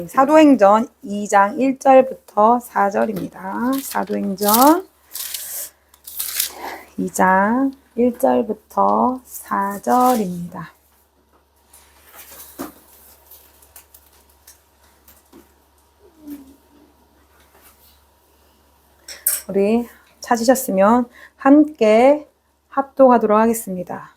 사도행전 2장 1절부터 4절입니다. 사도행전 2장 1절부터 4절입니다. 우리 찾으셨으면 함께 합독하도록 하겠습니다.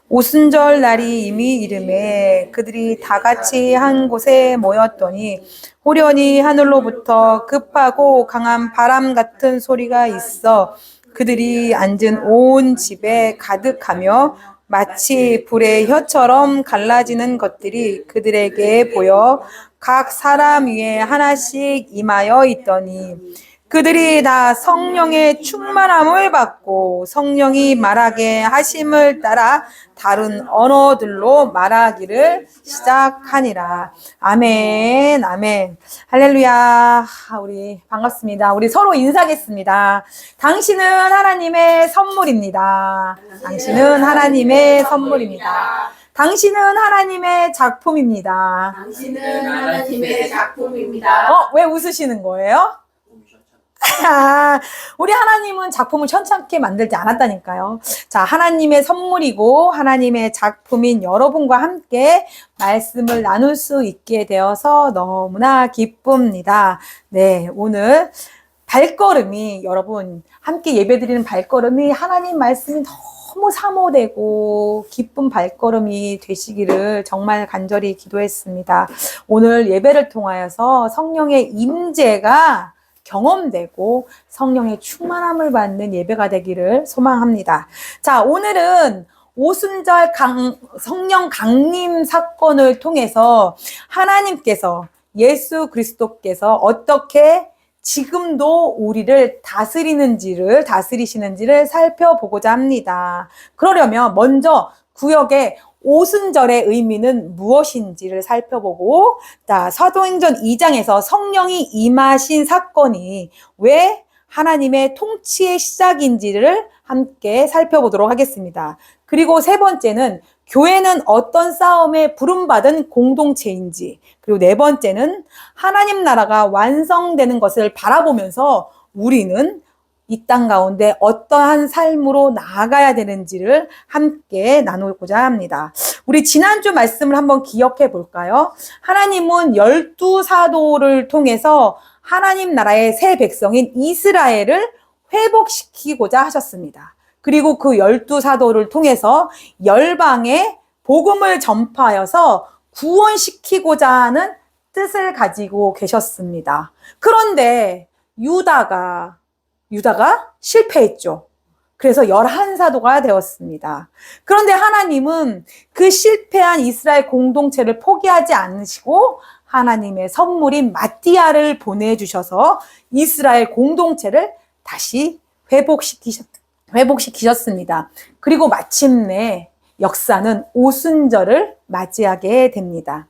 오순절 날이 이미 이르매 그들이 다 같이 한 곳에 모였더니 호련히 하늘로부터 급하고 강한 바람 같은 소리가 있어 그들이 앉은 온 집에 가득하며 마치 불의 혀처럼 갈라지는 것들이 그들에게 보여 각 사람 위에 하나씩 임하여 있더니 그들이 다 성령의 충만함을 받고 성령이 말하게 하심을 따라 다른 언어들로 말하기를 시작하니라. 아멘, 아멘. 할렐루야. 우리 반갑습니다. 우리 서로 인사하겠습니다. 당신은 하나님의 선물입니다. 당신은 하나님의 선물입니다. 당신은 하나님의 작품입니다. 당신은 하나님의 작품입니다. 왜 웃으시는 거예요? 우리 하나님은 작품을 천찮게 만들지 않았다니까요. 자, 하나님의 선물이고 하나님의 작품인 여러분과 함께 말씀을 나눌 수 있게 되어서 너무나 기쁩니다. 네, 오늘 발걸음이 여러분 함께 예배드리는 발걸음이 하나님 말씀이 너무 사모되고 기쁜 발걸음이 되시기를 정말 간절히 기도했습니다. 오늘 예배를 통하여서 성령의 임재가 경험되고 성령의 충만함을 받는 예배가 되기를 소망합니다. 자, 오늘은 오순절 성령 강림 사건을 통해서 하나님께서 예수 그리스도께서 어떻게 지금도 우리를 다스리시는지를 살펴보고자 합니다. 그러려면 먼저 구역의 오순절의 의미는 무엇인지를 살펴보고, 자, 사도행전 2장에서 성령이 임하신 사건이 왜 하나님의 통치의 시작인지를 함께 살펴보도록 하겠습니다. 그리고 세 번째는 교회는 어떤 싸움에 부름받은 공동체인지, 그리고 네 번째는 하나님 나라가 완성되는 것을 바라보면서 우리는 이 땅 가운데 어떠한 삶으로 나아가야 되는지를 함께 나누고자 합니다. 우리 지난주 말씀을 한번 기억해 볼까요? 하나님은 12사도를 통해서 하나님 나라의 새 백성인 이스라엘을 회복시키고자 하셨습니다. 그리고 그 12사도를 통해서 열방에 복음을 전파하여서 구원시키고자 하는 뜻을 가지고 계셨습니다. 그런데 유다가 실패했죠. 그래서 11사도가 되었습니다. 그런데 하나님은 그 실패한 이스라엘 공동체를 포기하지 않으시고 하나님의 선물인 마띠아를 보내주셔서 이스라엘 공동체를 다시 회복시키셨습니다. 그리고 마침내 역사는 오순절을 맞이하게 됩니다.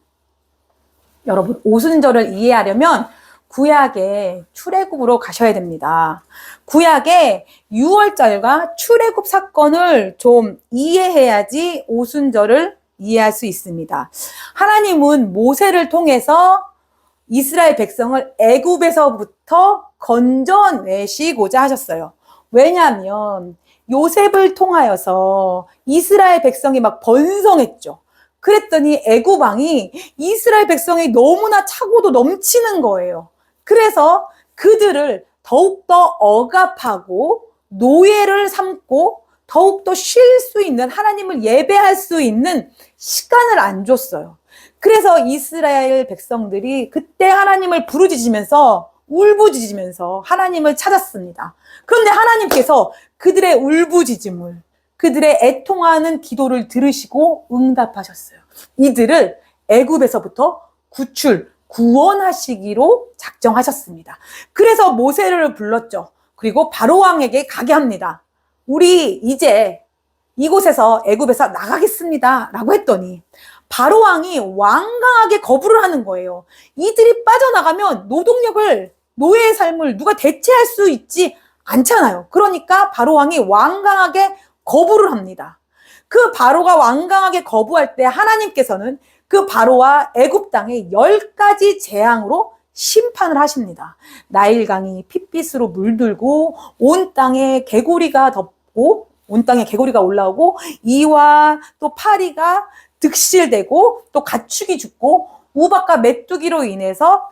여러분, 오순절을 이해하려면 구약의 출애굽으로 가셔야 됩니다. 구약의 유월절과 출애굽 사건을 좀 이해해야지 오순절을 이해할 수 있습니다. 하나님은 모세를 통해서 이스라엘 백성을 애굽에서부터 건져내시고자 하셨어요. 왜냐하면 요셉을 통하여서 이스라엘 백성이 막 번성했죠. 그랬더니 애굽 왕이 이스라엘 백성이 너무나 차고도 넘치는 거예요. 그래서 그들을 더욱더 억압하고 노예를 삼고 더욱더 쉴 수 있는, 하나님을 예배할 수 있는 시간을 안 줬어요. 그래서 이스라엘 백성들이 그때 하나님을 부르짖으면서 울부짖으면서 하나님을 찾았습니다. 그런데 하나님께서 그들의 울부짖음을, 그들의 애통하는 기도를 들으시고 응답하셨어요. 이들을 애굽에서부터 구원하시기로 작정하셨습니다. 그래서 모세를 불렀죠. 그리고 바로 왕에게 가게 합니다. 우리 이제 이곳에서 애굽에서 나가겠습니다 라고 했더니 바로 왕이 완강하게 거부를 하는 거예요. 이들이 빠져나가면 노예의 삶을 누가 대체할 수 있지 않잖아요. 그러니까 바로 왕이 완강하게 거부를 합니다. 그 바로가 완강하게 거부할 때 하나님께서는 그 바로와 애굽 땅에 10가지 재앙으로 심판을 하십니다. 나일강이 핏빛으로 물들고 온 땅에 개구리가 덮고 온 땅에 개구리가 올라오고 이와 또 파리가 득실되고 또 가축이 죽고 우박과 메뚜기로 인해서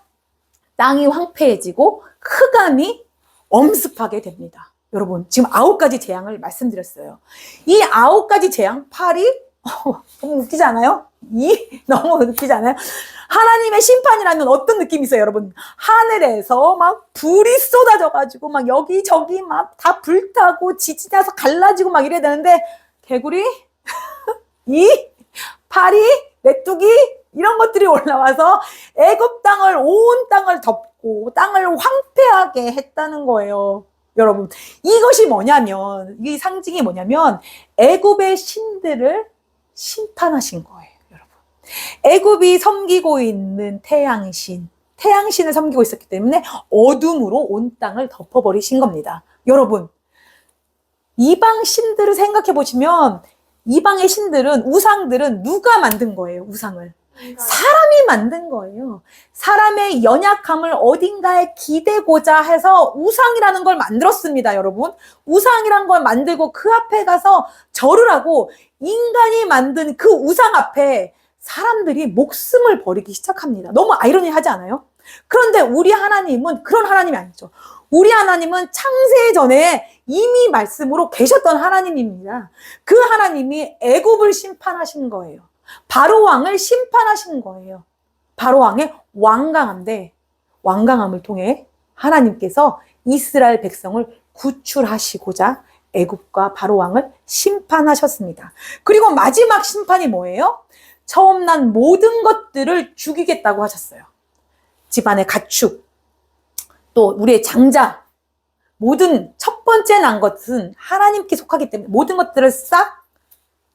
땅이 황폐해지고 흑암이 엄습하게 됩니다. 여러분, 지금 9가지 재앙을 말씀드렸어요. 이 9가지 재앙, 파리, 너무 웃기지 않아요? 너무 웃기지 않아요? 하나님의 심판이라는 어떤 느낌이 있어요, 여러분? 하늘에서 막 불이 쏟아져가지고 막 여기저기 막 다 불타고 지진나서 갈라지고 막 이래야 되는데 개구리, 파리, 메뚜기 이런 것들이 올라와서 애굽 땅을 온 땅을 덮고 땅을 황폐하게 했다는 거예요. 여러분, 이것이 뭐냐면 이 상징이 뭐냐면 애굽의 신들을 심판하신 거예요, 여러분. 애굽이 섬기고 있는 태양신을 섬기고 있었기 때문에 어둠으로 온 땅을 덮어버리신 겁니다. 여러분, 이방 신들을 생각해 보시면 이방의 신들은 우상들은 누가 만든 거예요? 우상을 사람이 만든 거예요. 사람의 연약함을 어딘가에 기대고자 해서 우상이라는 걸 만들었습니다, 여러분. 우상이란 걸 만들고 그 앞에 가서 절을 하고 인간이 만든 그 우상 앞에 사람들이 목숨을 버리기 시작합니다. 너무 아이러니하지 않아요? 그런데 우리 하나님은 그런 하나님이 아니죠. 우리 하나님은 창세 전에 이미 말씀으로 계셨던 하나님입니다. 그 하나님이 애굽을 심판하신 거예요. 바로 왕을 심판하신 거예요. 바로 왕의 완강함인데 완강함을 통해 하나님께서 이스라엘 백성을 구출하시고자 애굽과 바로 왕을 심판하셨습니다. 그리고 마지막 심판이 뭐예요? 처음 난 모든 것들을 죽이겠다고 하셨어요. 집안의 가축, 또 우리의 장자, 모든 첫 번째 난 것은 하나님께 속하기 때문에 모든 것들을 싹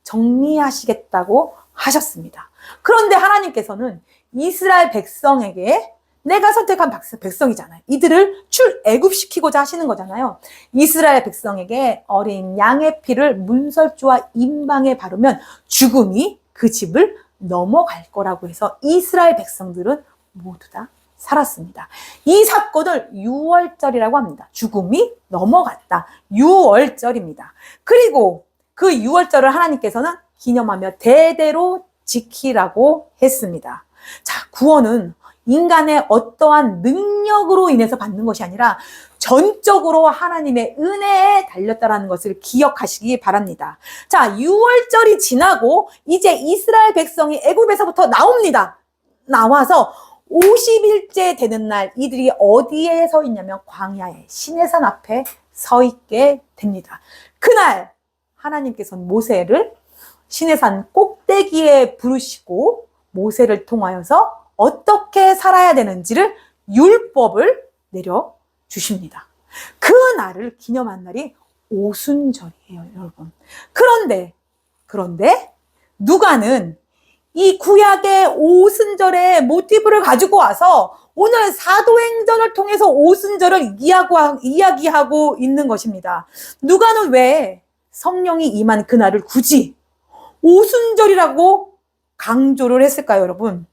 정리하시겠다고 하셨습니다. 그런데 하나님께서는 이스라엘 백성에게 내가 선택한 백성이잖아요. 이들을 출애굽시키고자 하시는 거잖아요. 이스라엘 백성에게 어린 양의 피를 문설주와 임방에 바르면 죽음이 그 집을 넘어갈 거라고 해서 이스라엘 백성들은 모두 다 살았습니다. 이 사건을 유월절이라고 합니다. 죽음이 넘어갔다. 유월절입니다. 그리고 그 유월절을 하나님께서는 기념하며 대대로 지키라고 했습니다. 자, 구원은 인간의 어떠한 능력으로 인해서 받는 것이 아니라 전적으로 하나님의 은혜에 달렸다는 것을 기억하시기 바랍니다. 자, 유월절이 지나고 이제 이스라엘 백성이 애굽에서부터 나옵니다. 나와서 50일째 되는 날 이들이 어디에 서 있냐면 광야의 시내산 앞에 서 있게 됩니다. 그날 하나님께서는 모세를 시내산 꼭대기에 부르시고 모세를 통하여서 어떻게 살아야 되는지를 율법을 내려주십니다. 그 날을 기념한 날이 오순절이에요, 여러분. 그런데 누가는 이 구약의 오순절의 모티브를 가지고 와서 오늘 사도행전을 통해서 오순절을 이야기하고 있는 것입니다. 누가는 왜 성령이 임한 그날을 굳이 오순절이라고 강조를 했을까요, 여러분?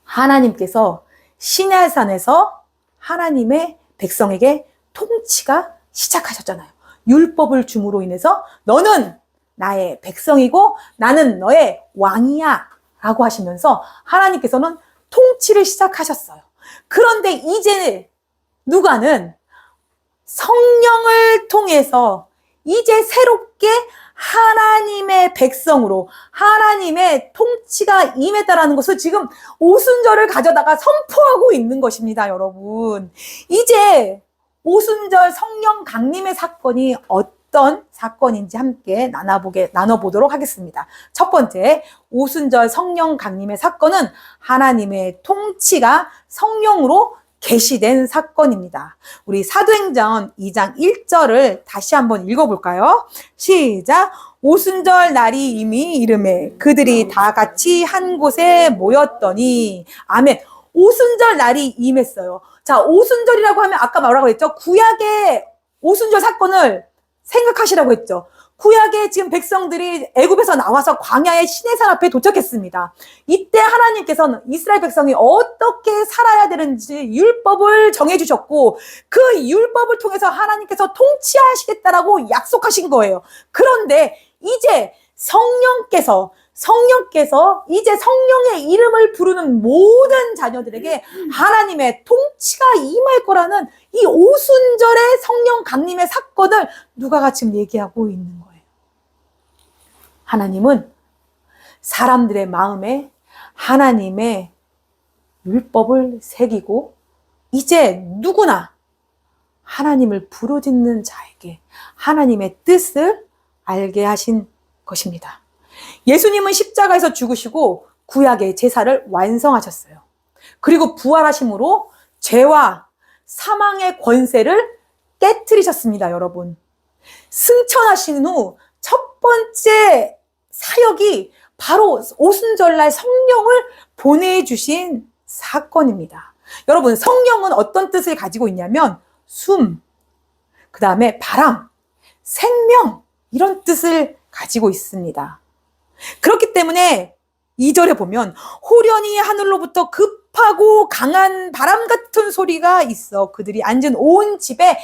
하나님께서 시내산에서 하나님의 백성에게 통치가 시작하셨잖아요. 율법을 줌으로 인해서 너는 나의 백성이고 나는 너의 왕이야 라고 하시면서 하나님께서는 통치를 시작하셨어요. 그런데 이제 누가는 성령을 통해서 이제 새롭게 하나님의 백성으로 하나님의 통치가 임했다라는 것을 지금 오순절을 가져다가 선포하고 있는 것입니다, 여러분. 이제 오순절 성령 강림의 사건이 어떤 사건인지 함께 나눠보도록 하겠습니다. 첫 번째, 오순절 성령 강림의 사건은 하나님의 통치가 성령으로 계시된 사건입니다. 우리 사도행전 2장 1절을 다시 한번 읽어볼까요? 시작! 오순절 날이 이미 이르매 그들이 다 같이 한 곳에 모였더니 아멘. 오순절 날이 임했어요. 자, 오순절이라고 하면 아까 뭐라고 했죠? 구약의 오순절 사건을 생각하시라고 했죠. 구약의 지금 백성들이 애굽에서 나와서 광야의 시내산 앞에 도착했습니다. 이때 하나님께서는 이스라엘 백성이 어떻게 살아야 되는지 율법을 정해주셨고 그 율법을 통해서 하나님께서 통치하시겠다라고 약속하신 거예요. 그런데 이제 성령께서 이제 성령의 이름을 부르는 모든 자녀들에게 하나님의 통치가 임할 거라는 이 오순절의 성령 강림의 사건을 누가가 지금 얘기하고 있는 거예요. 하나님은 사람들의 마음에 하나님의 율법을 새기고 이제 누구나 하나님을 부르짖는 자에게 하나님의 뜻을 알게 하신 것입니다. 예수님은 십자가에서 죽으시고 구약의 제사를 완성하셨어요. 그리고 부활하심으로 죄와 사망의 권세를 깨트리셨습니다, 여러분. 승천하신 후 첫 번째 사역이 바로 오순절날 성령을 보내주신 사건입니다. 여러분, 성령은 어떤 뜻을 가지고 있냐면 숨, 그 다음에 바람, 생명 이런 뜻을 가지고 있습니다. 그렇기 때문에 2절에 보면 호련히 하늘로부터 급하고 강한 바람 같은 소리가 있어 그들이 앉은 온 집에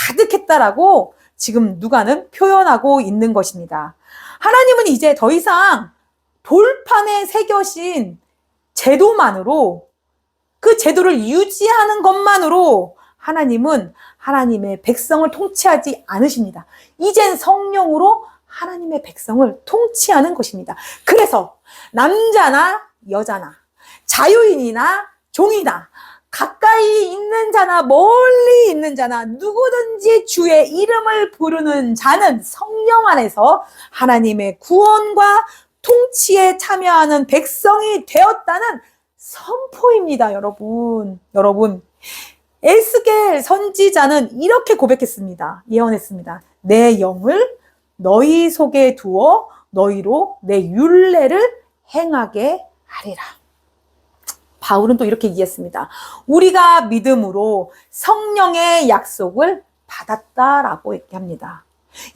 가득했다라고 지금 누가는 표현하고 있는 것입니다. 하나님은 이제 더 이상 돌판에 새겨진 제도만으로 그 제도를 유지하는 것만으로 하나님은 하나님의 백성을 통치하지 않으십니다. 이젠 성령으로 하나님의 백성을 통치하는 것입니다. 그래서 남자나 여자나 자유인이나 종이나 가까이 있는 자나 멀리 있는 자나 누구든지 주의 이름을 부르는 자는 성령 안에서 하나님의 구원과 통치에 참여하는 백성이 되었다는 선포입니다, 여러분. 에스겔 선지자는 이렇게 고백했습니다. 예언했습니다. 내 영을 너희 속에 두어 너희로 내 율례를 행하게 하리라. 바울은 또 이렇게 얘기했습니다. 우리가 믿음으로 성령의 약속을 받았다라고 얘기합니다.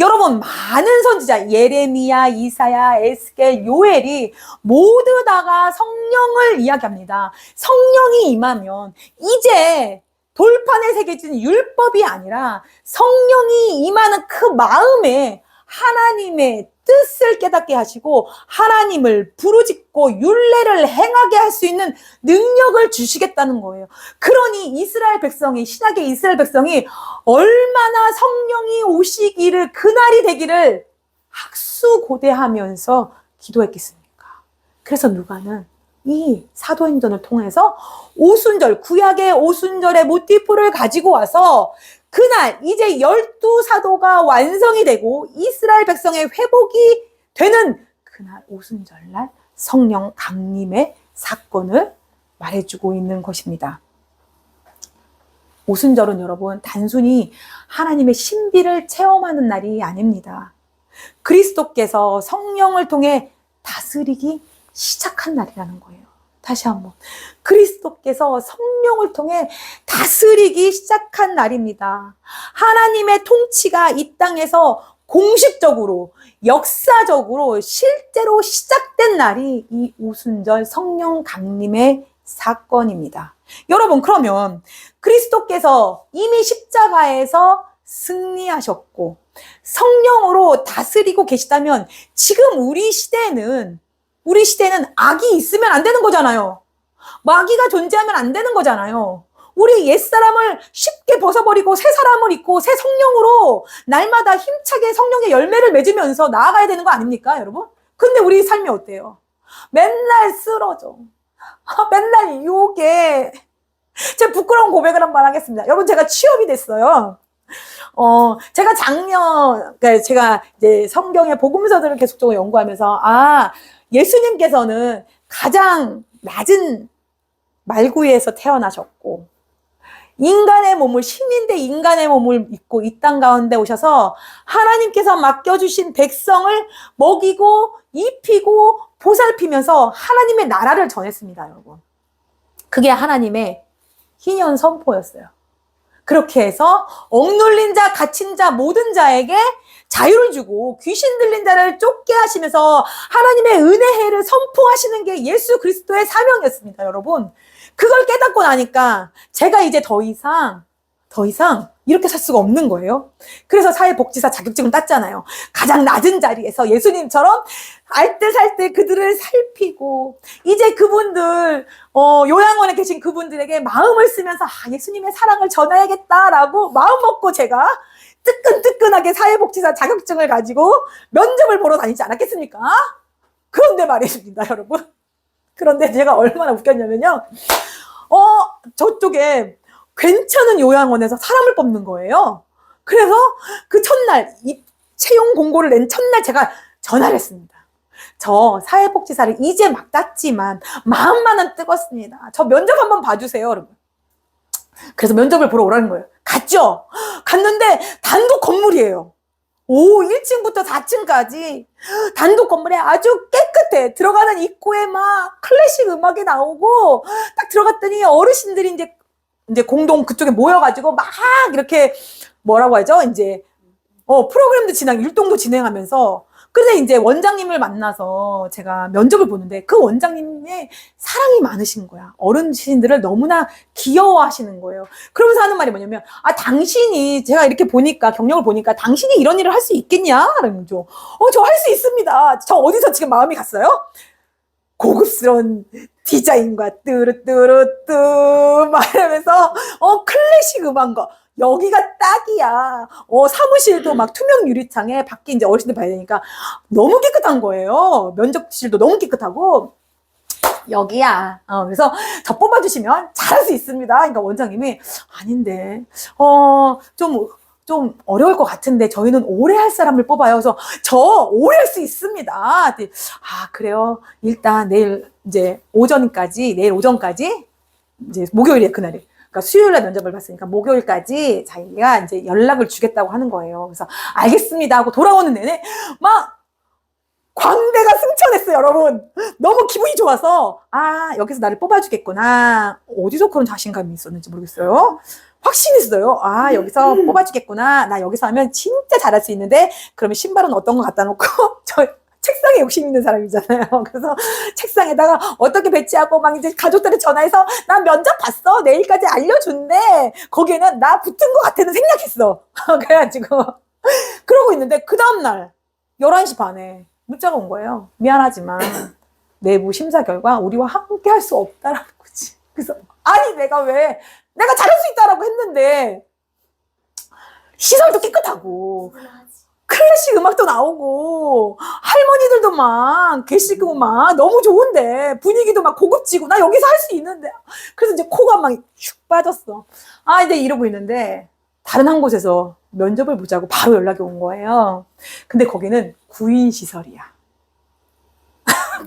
여러분, 많은 선지자 예레미야, 이사야, 에스겔, 요엘이 모두 다가 성령을 이야기합니다. 성령이 임하면 이제 돌판에 새겨진 율법이 아니라 성령이 임하는 그 마음에 하나님의 뜻을 깨닫게 하시고 하나님을 부르짖고 율례를 행하게 할 수 있는 능력을 주시겠다는 거예요. 그러니 이스라엘 백성이, 신약의 이스라엘 백성이 얼마나 성령이 오시기를, 그날이 되기를 학수고대하면서 기도했겠습니까? 그래서 누가는 이 사도행전을 통해서 오순절, 구약의 오순절의 모티프를 가지고 와서 그날 이제 12사도가 완성이 되고 이스라엘 백성의 회복이 되는 그날 오순절날 성령 강림의 사건을 말해주고 있는 것입니다. 오순절은 여러분 단순히 하나님의 신비를 체험하는 날이 아닙니다. 그리스도께서 성령을 통해 다스리기 시작한 날이라는 거예요. 다시 한번, 그리스도께서 성령을 통해 다스리기 시작한 날입니다. 하나님의 통치가 이 땅에서 공식적으로, 역사적으로, 실제로 시작된 날이 이 오순절 성령 강림의 사건입니다. 여러분, 그러면 그리스도께서 이미 십자가에서 승리하셨고 성령으로 다스리고 계시다면 지금 우리 시대에는 악이 있으면 안 되는 거잖아요. 마귀가 존재하면 안 되는 거잖아요. 우리 옛사람을 쉽게 벗어버리고 새 사람을 입고 새 성령으로 날마다 힘차게 성령의 열매를 맺으면서 나아가야 되는 거 아닙니까, 여러분? 근데 우리 삶이 어때요? 맨날 쓰러져. 맨날 유혹에. 제가 부끄러운 고백을 한번 하겠습니다. 여러분, 제가 취업이 됐어요. 제가 제가 이제 성경의 복음서들을 계속적으로 연구하면서, 예수님께서는 가장 낮은 말구이에서 태어나셨고, 인간의 몸을, 신인데 인간의 몸을 입고 이 땅 가운데 오셔서 하나님께서 맡겨주신 백성을 먹이고, 입히고, 보살피면서 하나님의 나라를 전했습니다, 여러분. 그게 하나님의 희년 선포였어요. 그렇게 해서 억눌린 자, 갇힌 자, 모든 자에게 자유를 주고 귀신 들린 자를 쫓게 하시면서 하나님의 은혜를 선포하시는 게 예수 그리스도의 사명이었습니다, 여러분. 그걸 깨닫고 나니까 제가 이제 더 이상 이렇게 살 수가 없는 거예요. 그래서 사회복지사 자격증을 땄잖아요. 가장 낮은 자리에서 예수님처럼 알뜰살뜰 그들을 살피고, 이제 그분들, 요양원에 계신 그분들에게 마음을 쓰면서, 예수님의 사랑을 전해야겠다라고 마음 먹고 제가 뜨끈뜨끈하게 사회복지사 자격증을 가지고 면접을 보러 다니지 않았겠습니까? 그런데 말입니다, 여러분. 그런데 제가 얼마나 웃겼냐면요. 저쪽에 괜찮은 요양원에서 사람을 뽑는 거예요. 그래서 그 첫날, 이 채용 공고를 낸 첫날 제가 전화를 했습니다. 저 사회복지사를 이제 막 땄지만 마음만은 뜨겁습니다. 저 면접 한번 봐주세요, 여러분. 그래서 면접을 보러 오라는 거예요. 갔죠? 갔는데 단독 건물이에요. 1층부터 4층까지 단독 건물에 아주 깨끗해. 들어가는 입구에 막 클래식 음악이 나오고, 딱 들어갔더니 어르신들이 이제 공동 그쪽에 모여가지고 막 이렇게 뭐라고 하죠? 이제 프로그램도 율동도 진행하면서, 근데 이제 원장님을 만나서 제가 면접을 보는데 그 원장님의 사랑이 많으신 거야. 어르신들을 너무나 귀여워하시는 거예요. 그러면서 하는 말이 뭐냐면, 당신이, 제가 이렇게 보니까, 경력을 보니까 당신이 이런 일을 할 수 있겠냐? 라는 거죠. 저 할 수 있습니다. 저 어디서 지금 마음이 갔어요? 고급스러운 디자인과 뚜루뚜루뚜 막 이러면서 클래식 음악과 여기가 딱이야. 사무실도 막 투명 유리창에 밖에 이제 어르신들 봐야 되니까 너무 깨끗한 거예요. 면접실도 너무 깨끗하고, 여기야. 그래서 저 뽑아주시면 잘할 수 있습니다. 그러니까 원장님이, 아닌데, 좀 어려울 것 같은데 저희는 오래 할 사람을 뽑아요. 그래서 저 오래 할 수 있습니다. 그래요. 일단 내일 오전까지 이제 목요일에 그날이. 그러니까 수요일에 면접을 봤으니까 목요일까지 자기가 이제 연락을 주겠다고 하는 거예요. 그래서 알겠습니다 하고 돌아오는 내내 막 광대가 승천했어요, 여러분. 너무 기분이 좋아서, 여기서 나를 뽑아주겠구나. 어디서 그런 자신감이 있었는지 모르겠어요. 확신했어요. 여기서 뽑아주겠구나. 나 여기서 하면 진짜 잘할 수 있는데, 그러면 신발은 어떤 거 갖다 놓고, 저 책상에 욕심 있는 사람이잖아요. 그래서 책상에다가 어떻게 배치하고 막 이제 가족들을 전화해서, 나 면접 봤어. 내일까지 알려준대. 거기에는 나 붙은 것 같아는 생략했어. 그래가지고 그러고 있는데 그 다음날 11시 반에 문자가 온 거예요. 미안하지만 내부 심사 결과 우리와 함께 할 수 없다라는 거지. 그래서 내가 잘할 수 있다라고 했는데, 시설도 깨끗하고 클래식 음악도 나오고 할머니들도 막 계시고 막 너무 좋은데, 분위기도 막 고급지고 나 여기서 할 수 있는데, 그래서 이제 코가 막 슉 빠졌어. 이제 이러고 있는데 다른 한 곳에서 면접을 보자고 바로 연락이 온 거예요. 근데 거기는 구인시설이야.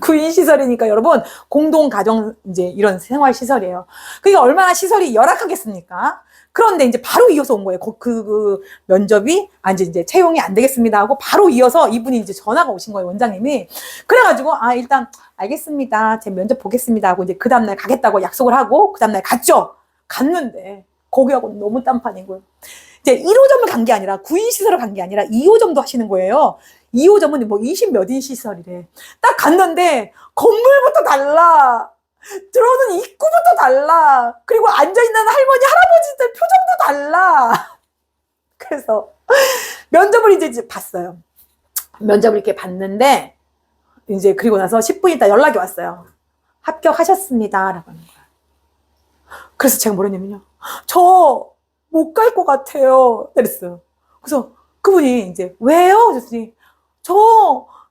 구인시설이니까 여러분, 공동가정 이제 이런 생활시설이에요. 그게 얼마나 시설이 열악하겠습니까? 그런데 이제 바로 이어서 온 거예요. 그 면접이, 이제 채용이 안 되겠습니다 하고 바로 이어서 이분이 이제 전화가 오신 거예요, 원장님이. 그래가지고, 일단 알겠습니다. 제 면접 보겠습니다 하고 이제 그 다음날 가겠다고 약속을 하고 그 다음날 갔죠. 갔는데 거기하고 너무 딴판이고요. 이제 1호점을 간 게 아니라, 구인시설을 간 게 아니라 2호점도 하시는 거예요. 2호점은 뭐 20몇인 시설이래. 딱 갔는데 건물부터 달라. 들어오는 입구부터 달라. 그리고 앉아있는 할머니, 할아버지들 표정도 달라. 그래서 면접을 이제 봤어요. 면접을 이렇게 봤는데, 이제 그리고 나서 10분 있다 연락이 왔어요. 합격하셨습니다. 라고 하는 거야. 그래서 제가 뭐랬냐면요. 저 못 갈 것 같아요. 그랬어요. 그래서 그분이 이제, 왜요? 그랬더니,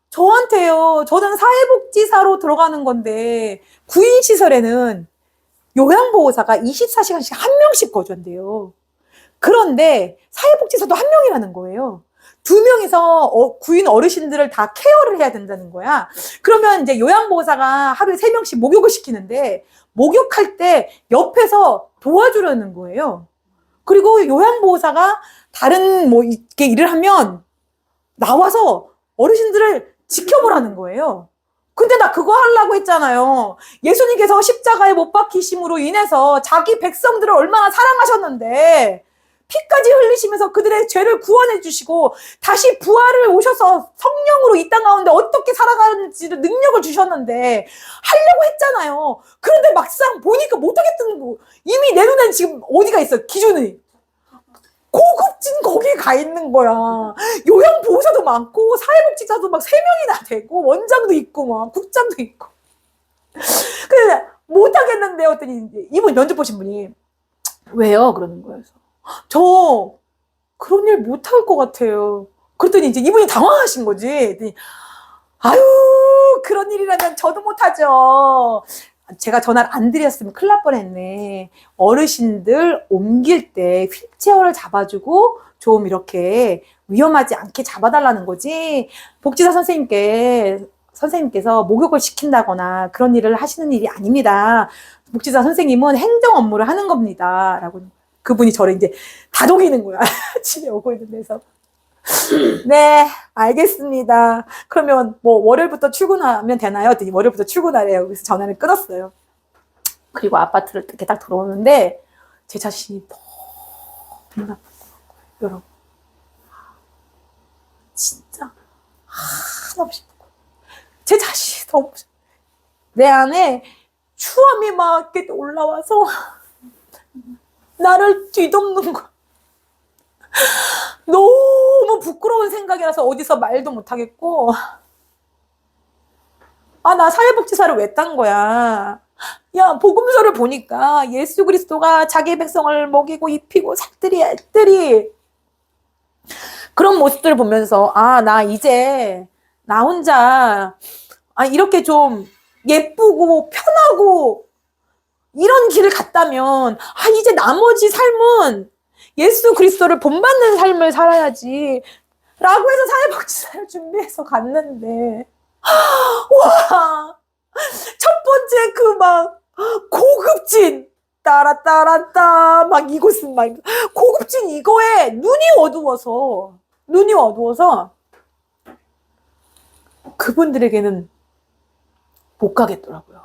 저한테요. 저는 사회복지사로 들어가는 건데, 구인시설에는 요양보호사가 24시간씩 한 명씩 거주한대요. 그런데 사회복지사도 한 명이라는 거예요. 2명이서 구인 어르신들을 다 케어를 해야 된다는 거야. 그러면 이제 요양보호사가 하루에 3명씩 목욕을 시키는데, 목욕할 때 옆에서 도와주려는 거예요. 그리고 요양보호사가 다른 이렇게 일을 하면 나와서 어르신들을 지켜보라는 거예요. 근데 나 그거 하려고 했잖아요. 예수님께서 십자가에 못 박히심으로 인해서 자기 백성들을 얼마나 사랑하셨는데, 피까지 흘리시면서 그들의 죄를 구원해 주시고 다시 부활을 오셔서 성령으로 이 땅 가운데 어떻게 살아가는지를 능력을 주셨는데 하려고 했잖아요. 그런데 막상 보니까 못하겠다는 거. 이미 내 눈엔 지금 어디가 있어? 기준이. 고급진 거기에 가 있는 거야. 요양보호사도 많고 사회복지사도 막 3명이나 되고 원장도 있고 막 국장도 있고. 근데 못하겠는데요. 했더니 이분 면접 보신 분이 왜요? 그러는 거예요. 그래서 저 그런 일 못할 것 같아요. 그랬더니 이제 이분이 당황하신 거지. 그랬더니 아유 그런 일이라면 저도 못하죠. 제가 전화를 안 드렸으면 큰일 날 뻔했네. 어르신들 옮길 때 휠체어를 잡아주고 좀 이렇게 위험하지 않게 잡아달라는 거지. 복지사 선생님께서 목욕을 시킨다거나 그런 일을 하시는 일이 아닙니다. 복지사 선생님은 행정 업무를 하는 겁니다. 라고 그분이 저를 이제 다독이는 거야. 집에 오고 있는 데서. 네, 알겠습니다. 그러면 뭐 월요일부터 출근하면 되나요? 했더니 월요일부터 출근하래요. 그래서 전화를 끊었어요. 그리고 아파트를 이렇게 딱 들어오는데 제 자신이 너무 나쁘더라고요. 여러분. 진짜 한없이 제 자신이 너무 내 안에 추함이 막 이렇게 올라와서 나를 뒤덮는 거야. 너무 부끄러운 생각이라서 어디서 말도 못하겠고 나 사회복지사를 왜 딴 거야. 야 복음서를 보니까 예수 그리스도가 자기 백성을 먹이고 입히고 살뜰히 앨뜰히 그런 모습들을 보면서 나 이제 나 혼자 이렇게 좀 예쁘고 편하고 이런 길을 갔다면 이제 나머지 삶은 예수 그리스도를 본받는 삶을 살아야지 라고 해서 사회복지사를 준비해서 갔는데 와 첫 번째 그 막 고급진 따라따라따 막 이곳은 막 고급진 이거에 눈이 어두워서 그분들에게는 못 가겠더라고요.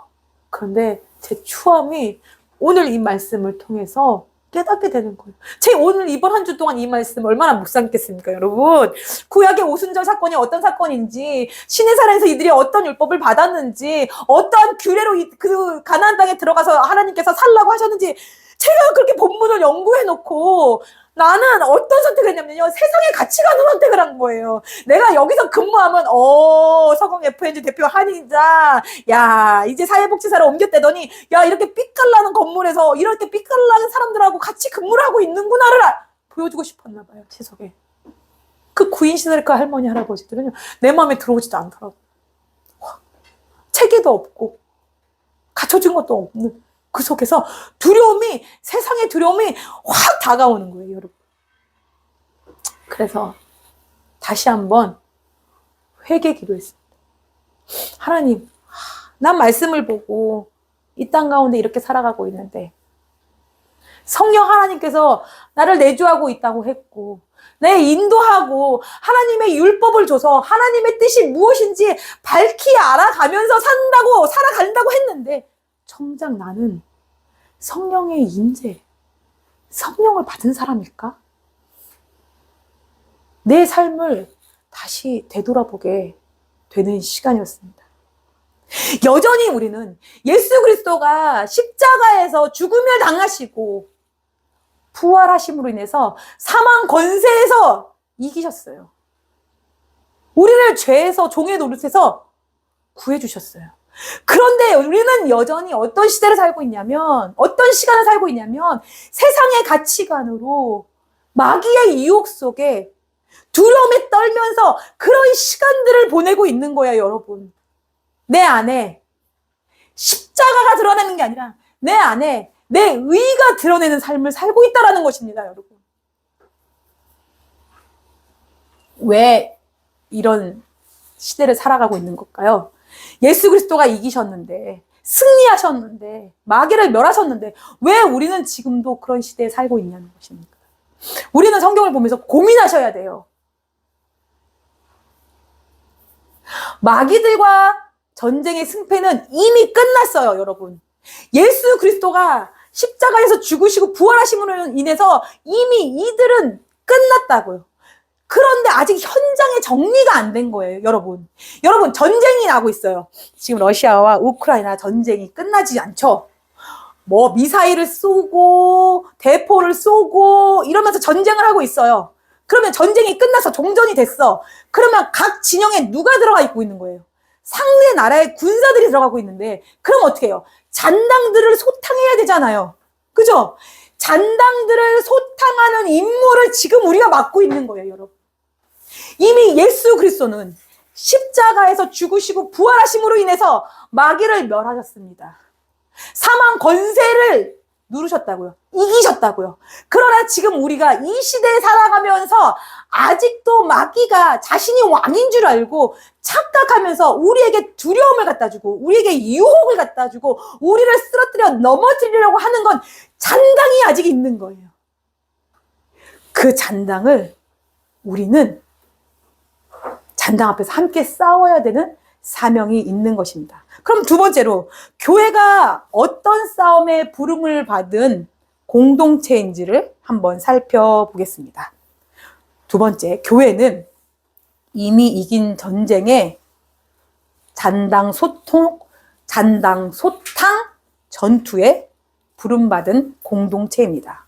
그런데 제 추함이 오늘 이 말씀을 통해서 깨닫게 되는 거예요. 오늘 이번 한 주 동안 이 말씀 얼마나 묵상했겠습니까, 여러분? 구약의 오순절 사건이 어떤 사건인지, 시내산에서 이들이 어떤 율법을 받았는지, 어떤 규례로 그 가나안 땅에 들어가서 하나님께서 살라고 하셨는지, 제가 그렇게 본문을 연구해놓고 나는 어떤 선택을 했냐면요. 세상에 같이 가는 선택을 한 거예요. 내가 여기서 근무하면 서강 FNG 대표 한의자 야 이제 사회복지사로 옮겼대더니 야 이렇게 삐깔나는 건물에서 이렇게 삐깔나는 사람들하고 같이 근무를 하고 있는구나를 보여주고 싶었나 봐요. 채석에. 그 구인 시절 그 할머니 할아버지들은요. 내 마음에 들어오지도 않더라고. 체계도 없고 갖춰진 것도 없는 그 속에서 두려움이 세상의 두려움이 확 다가오는 거예요, 여러분. 그래서 다시 한번 회개 기도했습니다. 하나님, 난 말씀을 보고 이 땅 가운데 이렇게 살아가고 있는데 성령 하나님께서 나를 내주하고 있다고 했고 내 인도하고 하나님의 율법을 줘서 하나님의 뜻이 무엇인지 밝히 알아가면서 살아간다고 했는데 정작 나는 성령의 임재, 성령을 받은 사람일까? 내 삶을 다시 되돌아보게 되는 시간이었습니다. 여전히 우리는 예수 그리스도가 십자가에서 죽음을 당하시고 부활하심으로 인해서 사망 권세에서 이기셨어요. 우리를 죄에서 종의 노릇에서 구해주셨어요. 그런데 우리는 여전히 어떤 시대를 살고 있냐면 어떤 시간을 살고 있냐면 세상의 가치관으로 마귀의 유혹 속에 두려움에 떨면서 그런 시간들을 보내고 있는 거예요, 여러분. 내 안에 십자가가 드러나는 게 아니라 내 안에 내 의가 드러내는 삶을 살고 있다는 것입니다, 여러분. 왜 이런 시대를 살아가고 있는 걸까요? 예수 그리스도가 이기셨는데 승리하셨는데 마귀를 멸하셨는데 왜 우리는 지금도 그런 시대에 살고 있냐는 것입니까? 우리는 성경을 보면서 고민하셔야 돼요. 마귀들과 전쟁의 승패는 이미 끝났어요, 여러분. 예수 그리스도가 십자가에서 죽으시고 부활하심으로 인해서 이미 이들은 끝났다고요. 그런데 아직 현장의 정리가 안 된 거예요, 여러분. 여러분, 전쟁이 나고 있어요. 지금 러시아와 우크라이나 전쟁이 끝나지 않죠? 뭐 미사일을 쏘고 대포를 쏘고 이러면서 전쟁을 하고 있어요. 그러면 전쟁이 끝나서 종전이 됐어. 그러면 각 진영에 누가 들어가 있고 있는 거예요? 상대 나라의 군사들이 들어가고 있는데, 그럼 어떻게 해요? 잔당들을 소탕해야 되잖아요. 그죠? 잔당들을 소탕하는 임무를 지금 우리가 맡고 있는 거예요, 여러분. 이미 예수 그리스도는 십자가에서 죽으시고 부활하심으로 인해서 마귀를 멸하셨습니다. 사망 권세를 누르셨다고요. 이기셨다고요. 그러나 지금 우리가 이 시대에 살아가면서 아직도 마귀가 자신이 왕인 줄 알고 착각하면서 우리에게 두려움을 갖다 주고 우리에게 유혹을 갖다 주고 우리를 쓰러뜨려 넘어뜨리려고 하는 건 잔당이 아직 있는 거예요. 그 잔당을 우리는 잔당 앞에서 함께 싸워야 되는 사명이 있는 것입니다. 그럼 두 번째로, 교회가 어떤 싸움에 부름을 받은 공동체인지를 한번 살펴보겠습니다. 두 번째, 교회는 이미 이긴 전쟁에 잔당 소탕 전투에 부름받은 공동체입니다.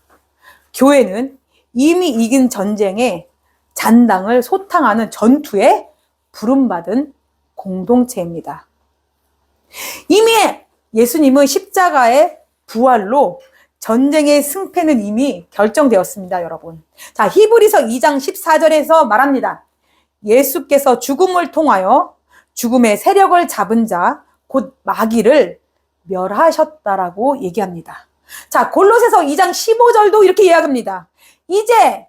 교회는 이미 이긴 전쟁에 잔당을 소탕하는 전투에 부름받은 공동체입니다. 이미 예수님은 십자가의 부활로 전쟁의 승패는 이미 결정되었습니다, 여러분. 자, 히브리서 2장 14절에서 말합니다. 예수께서 죽음을 통하여 죽음의 세력을 잡은 자, 곧 마귀를 멸하셨다라고 얘기합니다. 자, 골로새서 2장 15절도 이렇게 이야기합니다. 이제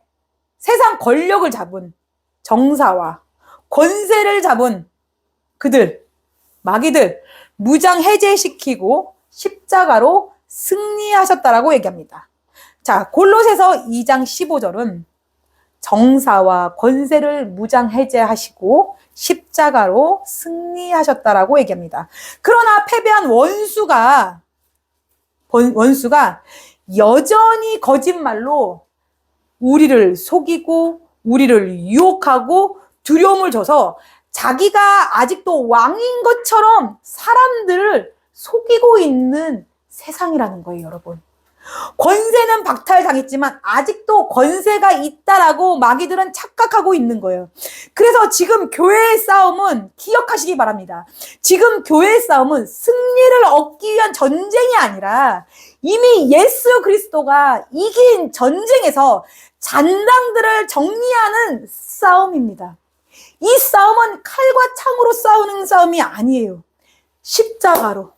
세상 권력을 잡은 정사와 권세를 잡은 그들, 마귀들 무장 해제시키고 십자가로 승리하셨다라고 얘기합니다. 자, 골로새서 2장 15절은 정사와 권세를 무장 해제하시고 십자가로 승리하셨다라고 얘기합니다. 그러나 패배한 원수가 여전히 거짓말로 우리를 속이고 우리를 유혹하고 두려움을 줘서 자기가 아직도 왕인 것처럼 사람들을 속이고 있는 세상이라는 거예요, 여러분. 권세는 박탈당했지만 아직도 권세가 있다라고 마귀들은 착각하고 있는 거예요. 그래서 지금 교회의 싸움은 기억하시기 바랍니다. 지금 교회의 싸움은 승리를 얻기 위한 전쟁이 아니라 이미 예수 그리스도가 이긴 전쟁에서 잔당들을 정리하는 싸움입니다. 이 싸움은 칼과 창으로 싸우는 싸움이 아니에요. 십자가로,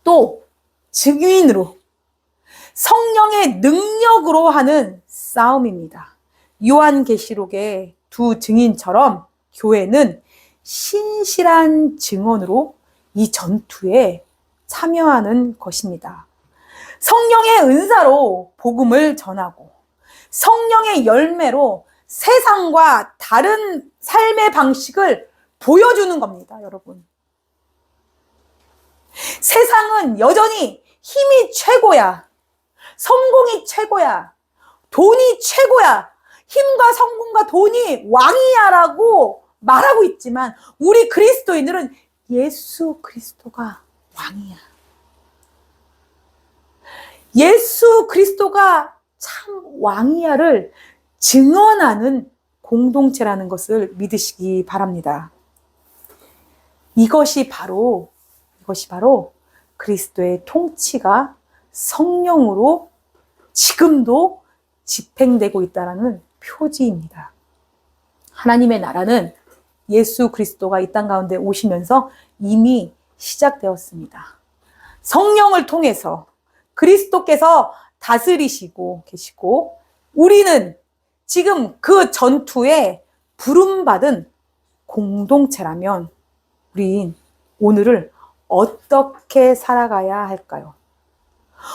또 증인으로, 성령의 능력으로 하는 싸움입니다. 요한계시록의 두 증인처럼 교회는 신실한 증언으로 이 전투에 참여하는 것입니다. 성령의 은사로 복음을 전하고 성령의 열매로 세상과 다른 삶의 방식을 보여주는 겁니다, 여러분. 세상은 여전히 힘이 최고야, 성공이 최고야, 돈이 최고야, 힘과 성공과 돈이 왕이야라고 말하고 있지만 우리 그리스도인들은 예수 그리스도가 왕이야. 예수 그리스도가 참 왕이야를 증언하는 공동체라는 것을 믿으시기 바랍니다. 이것이 바로 그리스도의 통치가 성령으로 지금도 집행되고 있다는 표지입니다. 하나님의 나라는 예수 그리스도가 이 땅 가운데 오시면서 이미 시작되었습니다. 성령을 통해서 그리스도께서 다스리시고 계시고 우리는 지금 그 전투에 부름받은 공동체라면 우린 오늘을 어떻게 살아가야 할까요?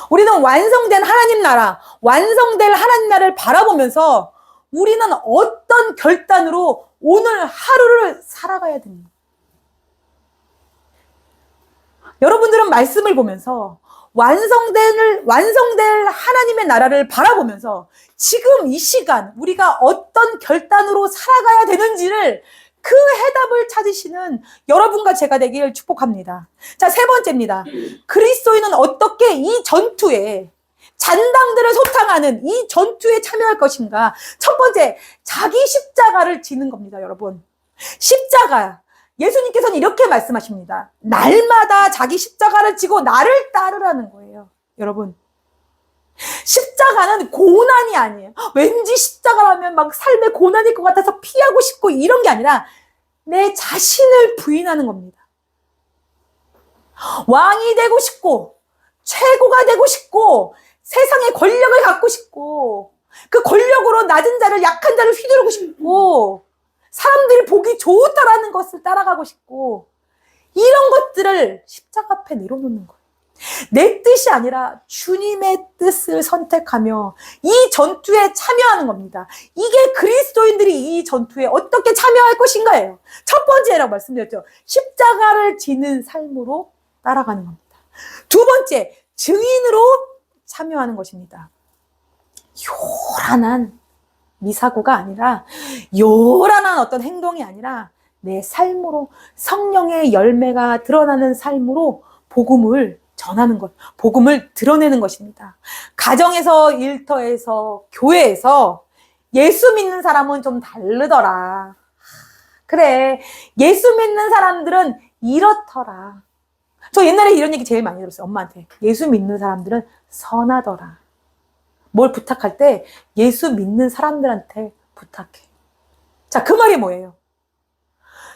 우리는 완성된 하나님 나라, 완성될 하나님 나라를 바라보면서 우리는 어떤 결단으로 오늘 하루를 살아가야 됩니까? 여러분들은 말씀을 보면서 완성될 하나님의 나라를 바라보면서 지금 이 시간 우리가 어떤 결단으로 살아가야 되는지를 그 해답을 찾으시는 여러분과 제가 되기를 축복합니다. 자, 세 번째입니다. 그리스도인은 어떻게 이 전투에 잔당들을 소탕하는 이 전투에 참여할 것인가? 첫 번째, 자기 십자가를 지는 겁니다, 여러분. 십자가. 예수님께서는 이렇게 말씀하십니다. 날마다 자기 십자가를 지고 나를 따르라는 거예요. 여러분. 십자가는 고난이 아니에요. 왠지 십자가라면 막 삶의 고난일 것 같아서 피하고 싶고 이런 게 아니라 내 자신을 부인하는 겁니다. 왕이 되고 싶고 최고가 되고 싶고 세상의 권력을 갖고 싶고 그 권력으로 낮은 자를 약한 자를 휘두르고 싶고 사람들이 보기 좋다라는 것을 따라가고 싶고 이런 것들을 십자가 앞에 내려놓는 거예요. 내 뜻이 아니라 주님의 뜻을 선택하며 이 전투에 참여하는 겁니다. 이게 그리스도인들이 이 전투에 어떻게 참여할 것인가예요. 첫 번째라고 말씀드렸죠. 십자가를 지는 삶으로 따라가는 겁니다. 두 번째, 증인으로 참여하는 것입니다. 요란한 미사고가 아니라 요란한 어떤 행동이 아니라 내 삶으로 성령의 열매가 드러나는 삶으로 복음을 전하는 것, 복음을 드러내는 것입니다. 가정에서, 일터에서, 교회에서 예수 믿는 사람은 좀 다르더라. 그래, 예수 믿는 사람들은 이렇더라. 저 옛날에 이런 얘기 제일 많이 들었어요, 엄마한테. 예수 믿는 사람들은 선하더라. 뭘 부탁할 때 예수 믿는 사람들한테 부탁해. 자, 그 말이 뭐예요?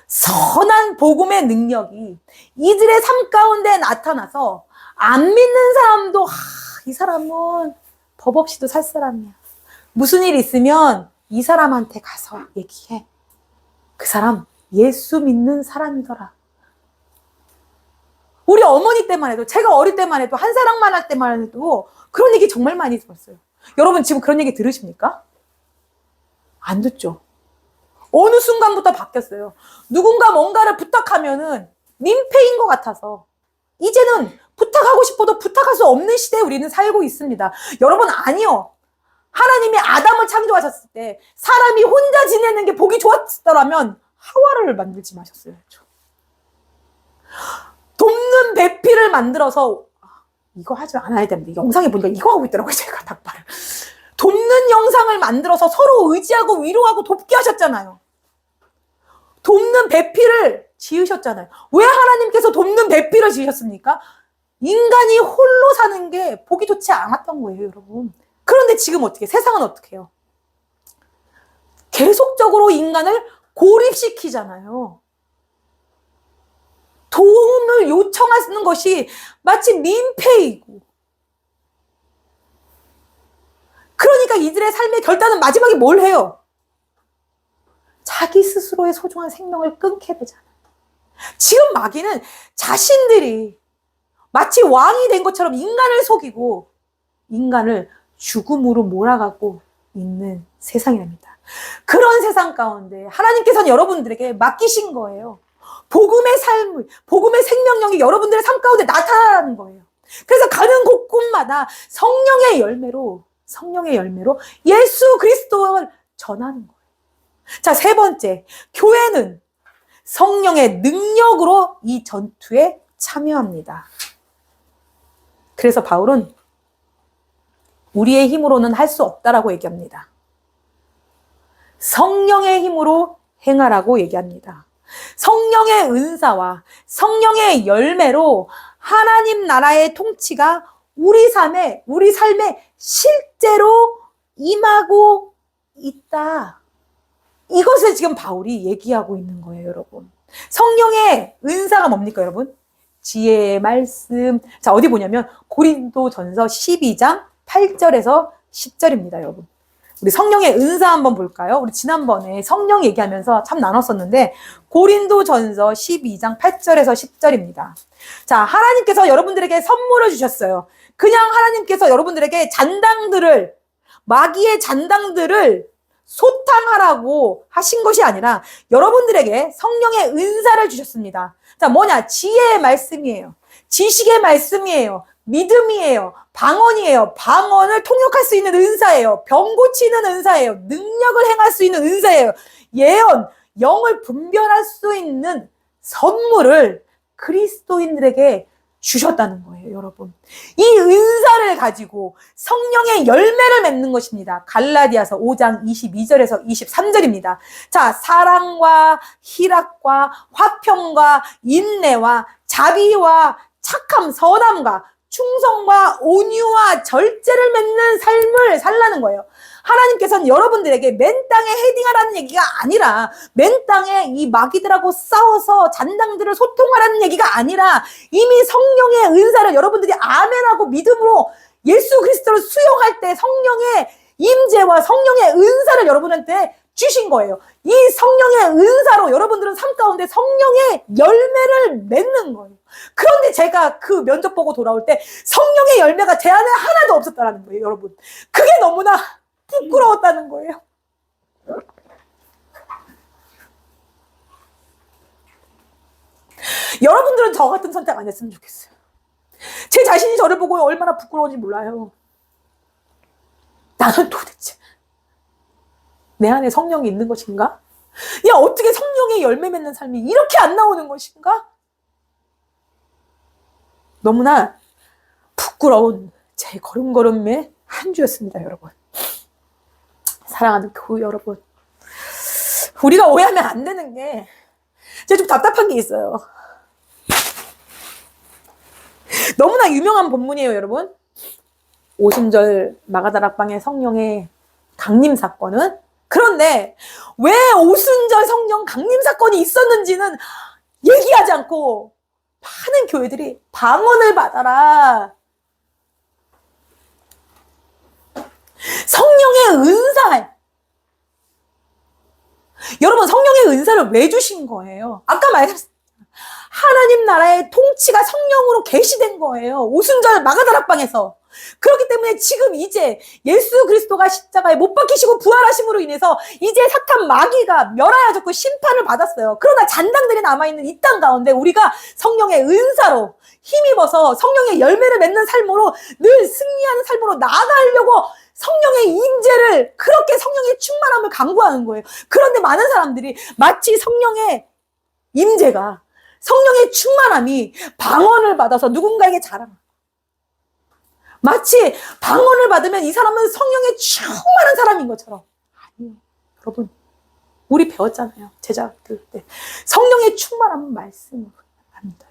선한 복음의 능력이 이들의 삶 가운데 나타나서 안 믿는 사람도 이 사람은 법 없이도 살 사람이야. 무슨 일 있으면 이 사람한테 가서 얘기해. 그 사람 예수 믿는 사람이더라. 우리 어머니 때만 해도, 제가 어릴 때만 해도, 한 사랑만 할 때만 해도 그런 얘기 정말 많이 들었어요. 여러분 지금 그런 얘기 들으십니까? 안 듣죠? 어느 순간부터 바뀌었어요. 누군가 뭔가를 부탁하면은 민폐인 것 같아서 이제는 부탁하고 싶어도 부탁할 수 없는 시대에 우리는 살고 있습니다. 여러분, 아니요. 하나님이 아담을 창조하셨을 때 사람이 혼자 지내는 게 보기 좋았더라면 하와를 만들지 마셨어요. 돕는 배필을 만들어서 이거 하지 않아야 됩니다. 영상에 보니까 이거 하고 있더라고요. 제가 닭발을. 돕는 영상을 만들어서 서로 의지하고 위로하고 돕게 하셨잖아요. 돕는 배필을 지으셨잖아요. 왜 하나님께서 돕는 배필을 지으셨습니까? 인간이 홀로 사는 게 보기 좋지 않았던 거예요, 여러분. 그런데 지금 어떻게, 세상은 어떻게 해요? 계속적으로 인간을 고립시키잖아요. 도움을 요청하는 것이 마치 민폐이고. 그러니까 이들의 삶의 결단은 마지막에 뭘 해요? 자기 스스로의 소중한 생명을 끊게 되잖아요. 지금 마귀는 자신들이 마치 왕이 된 것처럼 인간을 속이고 인간을 죽음으로 몰아가고 있는 세상이랍니다. 그런 세상 가운데 하나님께서는 여러분들에게 맡기신 거예요. 복음의 삶, 복음의 생명력이 여러분들의 삶 가운데 나타나는 거예요. 그래서 가는 곳곳마다 성령의 열매로 예수 그리스도를 전하는 거예요. 자, 세 번째, 교회는 성령의 능력으로 이 전투에 참여합니다. 그래서 바울은 우리의 힘으로는 할 수 없다라고 얘기합니다. 성령의 힘으로 행하라고 얘기합니다. 성령의 은사와 성령의 열매로 하나님 나라의 통치가 우리 삶에 실제로 임하고 있다. 이것을 지금 바울이 얘기하고 있는 거예요, 여러분. 성령의 은사가 뭡니까, 여러분? 지혜의 말씀. 자, 어디 보냐면 고린도전서 12장 8절에서 10절입니다, 여러분. 우리 성령의 은사 한번 볼까요? 우리 지난번에 성령 얘기하면서 참 나눴었는데 고린도전서 12장 8절에서 10절입니다. 자, 하나님께서 여러분들에게 선물을 주셨어요. 그냥 하나님께서 여러분들에게 마귀의 잔당들을 소탕하라고 하신 것이 아니라 여러분들에게 성령의 은사를 주셨습니다. 자, 뭐냐? 지혜의 말씀이에요. 지식의 말씀이에요. 믿음이에요. 방언이에요. 방언을 통역할 수 있는 은사예요. 병 고치는 은사예요. 능력을 행할 수 있는 은사예요. 예언, 영을 분별할 수 있는 선물을 그리스도인들에게 주셨다는 거예요, 여러분. 이 은사를 가지고 성령의 열매를 맺는 것입니다. 갈라디아서 5장 22절에서 23절입니다. 자, 사랑과 희락과 화평과 인내와 자비와 착함, 선함과 충성과 온유와 절제를 맺는 삶을 살라는 거예요. 하나님께서는 여러분들에게 맨 땅에 헤딩하라는 얘기가 아니라 맨 땅에 이 마귀들하고 싸워서 잔당들을 소통하라는 얘기가 아니라 이미 성령의 은사를 여러분들이 아멘하고 믿음으로 예수 그리스도를 수용할 때 성령의 임재와 성령의 은사를 여러분한테 주신 거예요. 이 성령의 은사로 여러분들은 삶 가운데 성령의 열매를 맺는 거예요. 그런데 제가 그 면접 보고 돌아올 때 성령의 열매가 제 안에 하나도 없었다는 거예요, 여러분. 그게 너무나 부끄러웠다는 거예요. 여러분들은 저 같은 선택 안 했으면 좋겠어요. 제 자신이 저를 보고 얼마나 부끄러운지 몰라요. 나는 도대체 내 안에 성령이 있는 것인가? 야, 어떻게 성령의 열매 맺는 삶이 이렇게 안 나오는 것인가? 너무나 부끄러운 제 걸음걸음의 한 주였습니다, 여러분. 사랑하는 교우 여러분, 우리가 오해하면 안 되는 게 제가 좀 답답한 게 있어요. 너무나 유명한 본문이에요, 여러분. 오순절 마가다락방의 성령의 강림 사건은. 그런데 왜 오순절 성령 강림 사건이 있었는지는 얘기하지 않고 많은 교회들이 방언을 받아라, 성령의 은사. 여러분, 성령의 은사를 왜 주신 거예요? 아까 말했습니다. 하나님 나라의 통치가 성령으로 계시된 거예요. 오순절 마가다락방에서. 그렇기 때문에 지금 이제 예수 그리스도가 십자가에 못 박히시고 부활하심으로 인해서 이제 사탄 마귀가 멸하여졌고 심판을 받았어요. 그러나 잔당들이 남아있는 이 땅 가운데 우리가 성령의 은사로 힘입어서 성령의 열매를 맺는 삶으로 늘 승리하는 삶으로 나아가려고 성령의 임재를, 그렇게 성령의 충만함을 강구하는 거예요. 그런데 많은 사람들이 마치 성령의 임재가, 성령의 충만함이 방언을 받아서 누군가에게 자랑, 마치 방언을 받으면 이 사람은 성령의 충만한 사람인 것처럼. 아니요, 여러분, 우리 배웠잖아요, 제자들 때. 성령의 충만함은 말씀으로 합니다.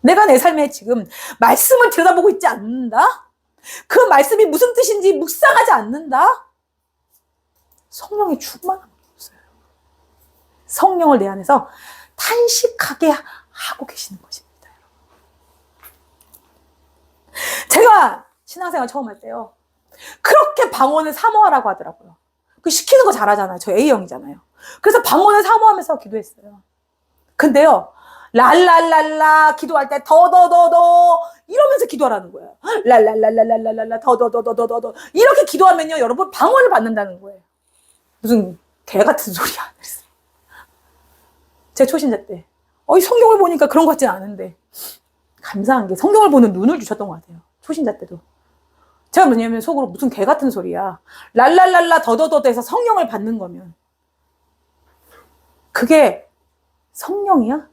내가 내 삶에 지금 말씀을 들여다보고 있지 않는다? 그 말씀이 무슨 뜻인지 묵상하지 않는다? 성령의 충만함이 없어요. 성령을 내 안에서 탄식하게 하고 계시는 것입니다. 제가 신앙생활 처음 할 때요, 그렇게 방언을 사모하라고 하더라고요. 그 시키는 거 잘하잖아요. 저 A형이잖아요. 그래서 방언을 사모하면서 기도했어요. 근데요, 랄랄랄라 기도할 때 더더더더 이러면서 기도하라는 거예요. 랄랄랄랄랄랄라 더더더더더더 이렇게 기도하면요, 여러분 방언을 받는다는 거예요. 무슨 개 같은 소리야. 제 초신자 때 성경을 보니까 그런 것 같지는 않은데 감사한 게 성경을 보는 눈을 주셨던 것 같아요. 초신자 때도. 제가 뭐냐면 속으로 무슨 개 같은 소리야. 랄랄랄라 더더더더 해서 성령을 받는 거면 그게 성령이야?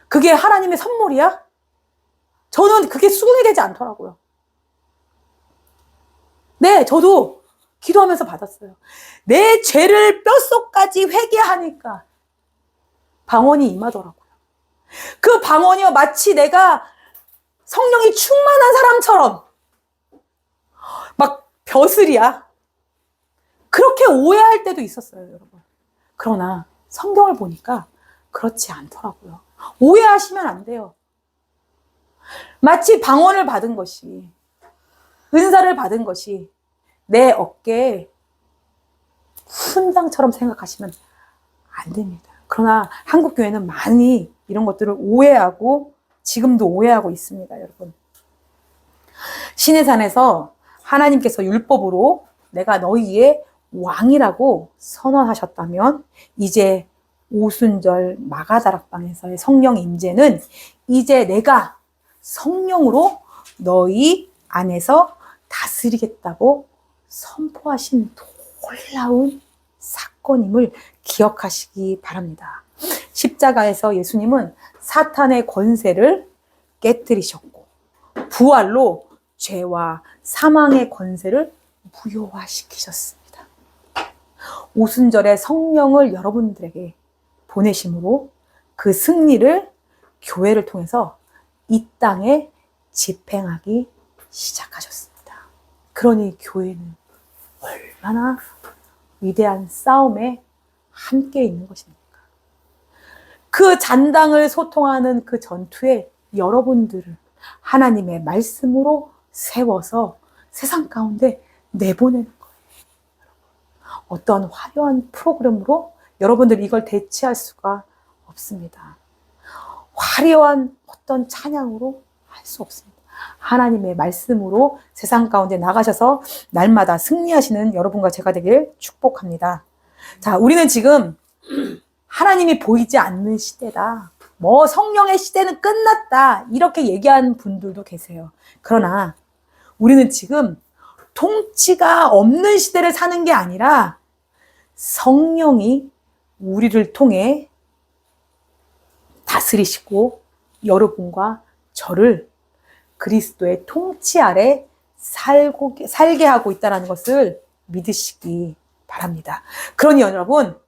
그게 하나님의 선물이야? 저는 그게 수긍이 되지 않더라고요. 네, 저도 기도하면서 받았어요. 내 죄를 뼛속까지 회개하니까 방언이 임하더라고요. 그 방언이요, 마치 내가 성령이 충만한 사람처럼 막 벼슬이야. 그렇게 오해할 때도 있었어요, 여러분. 그러나 성경을 보니까 그렇지 않더라고요. 오해하시면 안 돼요. 마치 방언을 받은 것이, 은사를 받은 것이 내 어깨에 훈장처럼 생각하시면 안 됩니다. 그러나 한국 교회는 많이 이런 것들을 오해하고 지금도 오해하고 있습니다, 여러분. 시내산에서 하나님께서 율법으로 내가 너희의 왕이라고 선언하셨다면 이제 오순절 마가다락방에서의 성령 임재는 이제 내가 성령으로 너희 안에서 다스리겠다고 선포하신 놀라운 사건임을 기억하시기 바랍니다. 십자가에서 예수님은 사탄의 권세를 깨뜨리셨고 부활로 죄와 사망의 권세를 무효화시키셨습니다. 오순절에 성령을 여러분들에게 보내심으로 그 승리를 교회를 통해서 이 땅에 집행하기 시작하셨습니다. 그러니 교회는 얼마나 위대한 싸움에 함께 있는 것입니까? 그 잔당을 소통하는 그 전투에 여러분들을 하나님의 말씀으로 세워서 세상 가운데 내보내는 거예요. 어떤 화려한 프로그램으로 여러분들 이걸 대체할 수가 없습니다. 화려한 어떤 찬양으로 할 수 없습니다. 하나님의 말씀으로 세상 가운데 나가셔서 날마다 승리하시는 여러분과 제가 되길 축복합니다. 자, 우리는 지금 하나님이 보이지 않는 시대다. 뭐 성령의 시대는 끝났다. 이렇게 얘기하는 분들도 계세요. 그러나 우리는 지금 통치가 없는 시대를 사는 게 아니라 성령이 우리를 통해 다스리시고 여러분과 저를 그리스도의 통치 아래 살게 하고 있다는 것을 믿으시기 바랍니다. 그러니 여러분,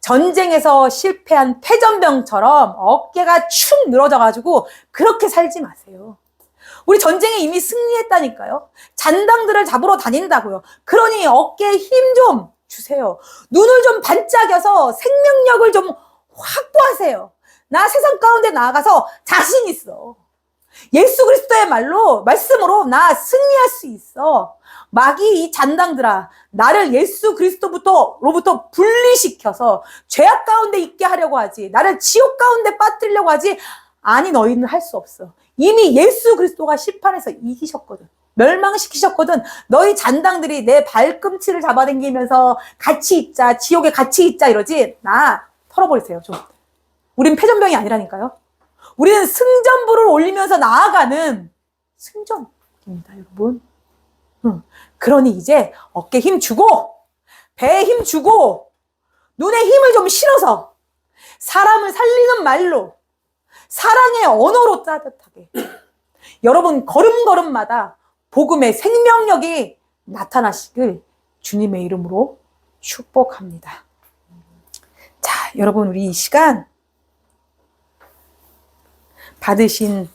전쟁에서 실패한 패전병처럼 어깨가 축 늘어져가지고 그렇게 살지 마세요. 우리 전쟁에 이미 승리했다니까요. 잔당들을 잡으러 다닌다고요. 그러니 어깨에 힘 좀 주세요. 눈을 좀 반짝여서 생명력을 좀 확보하세요. 나 세상 가운데 나아가서 자신 있어. 예수 그리스도의 말씀으로 나 승리할 수 있어. 마귀 이 잔당들아, 나를 예수 그리스도로부터 분리시켜서 죄악 가운데 있게 하려고 하지. 나를 지옥 가운데 빠뜨리려고 하지. 아니, 너희는 할 수 없어. 이미 예수 그리스도가 심판에서 이기셨거든. 멸망시키셨거든. 너희 잔당들이 내 발꿈치를 잡아당기면서 같이 있자, 지옥에 같이 있자 이러지. 나 털어버리세요, 좀. 우린 패전병이 아니라니까요. 우리는 승전부를 올리면서 나아가는 승전입니다, 여러분. 그러니 이제 어깨 힘 주고, 배에 힘 주고, 눈에 힘을 좀 실어서 사람을 살리는 말로, 사랑의 언어로 따뜻하게 여러분 걸음걸음마다 복음의 생명력이 나타나시길 주님의 이름으로 축복합니다. 자, 여러분, 우리 이 시간 받으신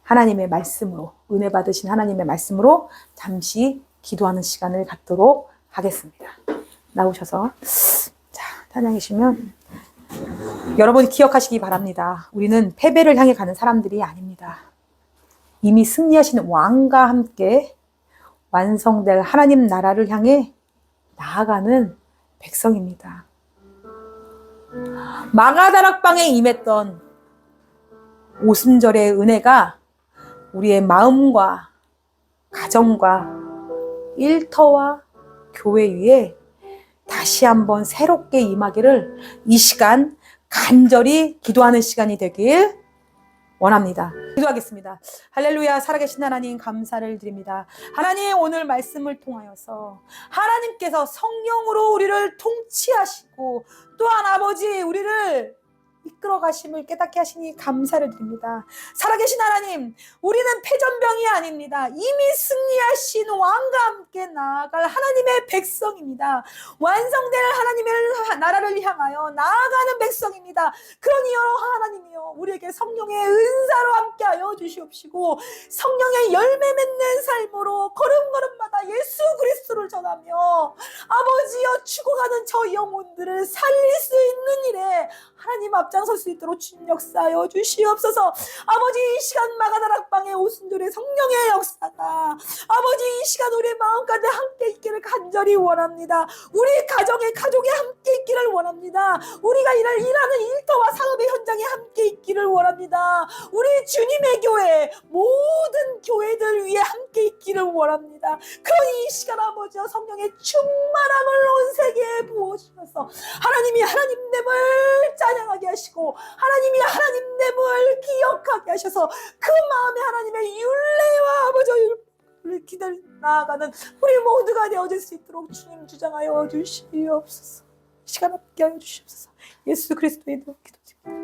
하나님의 말씀으로, 은혜 받으신 하나님의 말씀으로 잠시 기도하는 시간을 갖도록 하겠습니다. 나오셔서 자, 찬양이시면 여러분 기억하시기 바랍니다. 우리는 패배를 향해 가는 사람들이 아닙니다. 이미 승리하신 왕과 함께 완성될 하나님 나라를 향해 나아가는 백성입니다. 마가다락방에 임했던 오순절의 은혜가 우리의 마음과 가정과 일터와 교회 위에 다시 한번 새롭게 임하기를 이 시간 간절히 기도하는 시간이 되길 원합니다. 기도하겠습니다. 할렐루야. 살아계신 하나님 감사를 드립니다. 하나님, 오늘 말씀을 통하여서 하나님께서 성령으로 우리를 통치하시고 또한 아버지 우리를 이끌어 가심을 깨닫게 하시니 감사를 드립니다. 살아계신 하나님, 우리는 패전병이 아닙니다. 이미 승리하신 왕과 함께 나아갈 하나님의 백성입니다. 완성될 하나님의 나라를 향하여 나아가는 백성입니다. 그러니 하나님이여, 우리에게 성령의 은사로 함께하여 주시옵시고 성령의 열매 맺는 삶으로 걸음걸음마다 예수 그리스도를 전하며 아버지여 죽어가는 저 영혼들을 살릴 수 있는 일에 하나님 앞장설 수 있도록 주님 역사하여 주시옵소서. 아버지, 이 시간 마가다락방의 오순절의 성령의 역사가 아버지 이 시간 우리의 마음 가운데 함께 있기를 간절히 원합니다. 우리 가족에 함께 있기를 원합니다. 우리가 일하는 일터와 사업의 현장에 함께 있기를 원합니다. 우리 주님의 교회 모든 교회들 위에 함께 있기를 원합니다. 그러니 이 시간 아버지와 성령의 충만함을 온 세계에 부어주셔서 하나님이 하나님됨을 찬양하게 하시고 하나님이 하나님됨을 기억하게 하셔서 그 마음에 하나님의 율례와 아버지의 율법을 기다려 나아가는 우리 모두가 되어질 수 있도록 주님 주장하여 주시옵소서. 이 시간 함께 하여 주시옵소서. 예수 그리스도의 이름으로 기도드립니다.